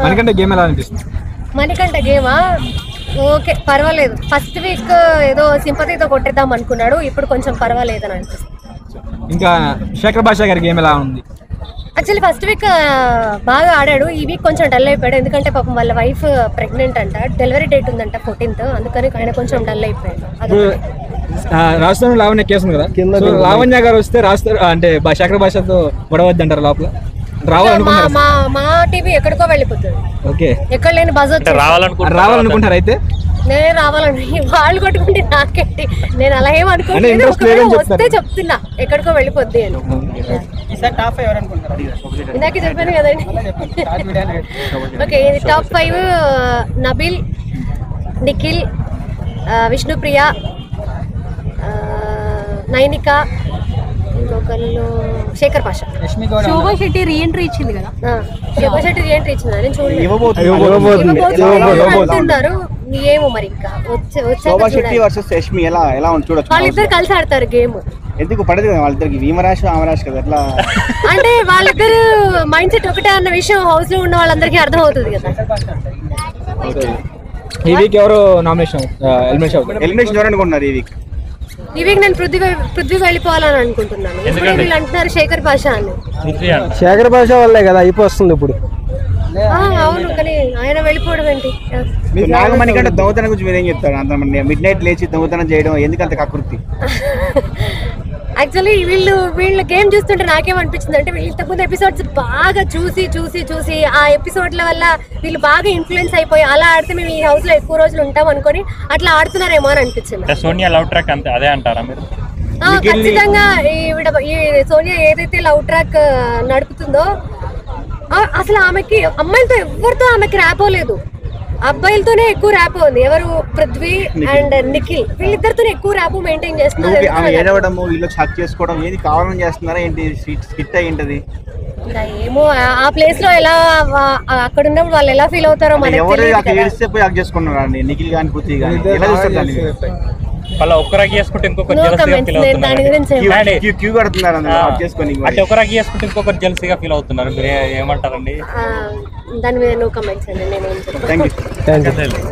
Manikanta game ఎలా అనిపిస్తుంది? Manikanta గేమా okay పర్వాలేదు. ఫస్ట్ వీక్ ఏదో సింపతితో కొట్టేద్దాం అనుకున్నాడు, ఇప్పుడు కొంచెం పర్వాలేదు అని అనిపిస్తుంది. ఇంకా శేఖర్ భాష గారి గేమ్ ఎలా ఉంది? యాక్చువల్లీ ఫస్ట్ వీక్ బాగా ఆడాడు, ఈ వీక్ కొంచెం డల్ అయిపోయాడు. ఎందుకంటే పాపం వాళ్ళ వైఫ్ ప్రెగ్నెంట్ అంట, డెలివరీ డేట్ ఉందంట 14th, అందుకని ఆయన కొంచెం డల్ అయిపోయాడు. రాష్ట్రంలో లావణ్య కేసు ఉంది కదా, లావణ్య గారు వస్తే రాస్తారు అంటే శేఖర్ భాషతో గొడవద్దు అంటారు లోపల రావాలనుకుంటారు. మా టీవీ ఎక్కడికో వెళ్ళిపోతుంది. ఓకే, ఎక్కడ లేని బజ్ రావాలనుకుంటారు. అయితే నేనే రావాలని వాళ్ళు కొట్టుకుంటే నాకేంటి, నేను అలా ఏమనుకోలేదు, వస్తే చెప్తున్నా ఎక్కడికో వెళ్ళిపోద్ది అని. ఇందాకే చెప్పాను కదండి. ఓకే, ఇది టాప్ 5 నబిల్, నిఖిల్, విష్ణుప్రియ, నైనిక, ఇంకొకళ్ళు శేఖర్ భాష. శోభా శెట్టి రీఎంట్రీ ఇచ్చింది కదా, శోభా శెట్టి రీఎంట్రీ ఇచ్చింది, నేను చూడలేదు అంటున్నారు. ఏమో మరి ఇంకా వాళ్ళిద్దరు కలిసి ఆడతారు గేమ్. ఎందుకు పడదు కదా వాళ్ళిద్దరికి, భీమరాశి ఆమరాశి కదా, ఎట్లా అంటే వాళ్ళిద్దరు మైండ్ సెట్ ఒకటే అన్న విషయం హౌస్ లో ఉన్న వాళ్ళందరికీ అర్థం అవుతుంది కదా. ఈ వీక్ ఎవరు నామినేషన్ ఎలిమినేషన్ ఎవరు అనుకుంటున్నారు ఈ వీక్ నేను పృథ్వీ వెళ్ళిపోవాలని అనుకుంటున్నాను. వీళ్ళు అంటున్నారు శేఖర్ భాష అని. శేఖర్ భాష వల్లే కదా అయిపోతుంది ఇప్పుడు. అవును, కానీ ఆయన వెళ్ళిపోవడం ఏంటి? నాగమణి కంటే దొంగతనం గురించి మీరేం చెప్తారు? అంత మిడ్ నైట్ లేచి దొంగతనం చేయడం ఎందుకంత కకృతి? యాక్చువల్లీ వీళ్ళ గేమ్ చూస్తుంటే నాకేమనిపించింది అంటే, వీళ్ళు ఇంతకుముందు ఎపిసోడ్స్ బాగా చూసి ఆ ఎపిసోడ్ల వల్ల వీళ్ళు బాగా ఇన్ఫ్లుయెన్స్ అయిపోయి అలా ఆడితే మేము ఈ హౌస్ లో ఎక్కువ రోజులు ఉంటాం అనుకొని అట్లా ఆడుతున్నారేమో అని అనిపించింది. సోనియా లవ్ ట్రాక్ అంతే అదే అంటారా మీరు? ఖచ్చితంగా ఈ సోనియా ఏదైతే లవ్ ట్రాక్ నడుపుతుందో, అసలు ఆమెకి అమ్మాయిలతో ఎవరితో ఆమెకి ర్యాపోలేదు, అబ్బాయిలతోనే ఎక్కువ ర్యాప్ ఉంది. ఎవరు? పృథ్వీ అండ్ నిఖిల్, వీళ్ళిద్దరితోనే ఎక్కువ ర్యాప్ మెయింటైన్ చేస్తున్నారు. ఏమో ఆ ప్లేస్ లో ఎలా అక్కడ ఉన్నప్పుడు వాళ్ళు ఎలా ఫీల్ అవుతారో మనకి వాళ్ళ ఒక్కరాకి చేసుకుంటే ఇంకొకరు ఒకరాకి చేసుకుంటే ఇంకొకరు జెలసీగా ఫీల్ అవుతున్నారు. మీరు ఏమంటారండి దాని మీద? నో కమెంట్స్ అండి, నేనేం చెప్తాను.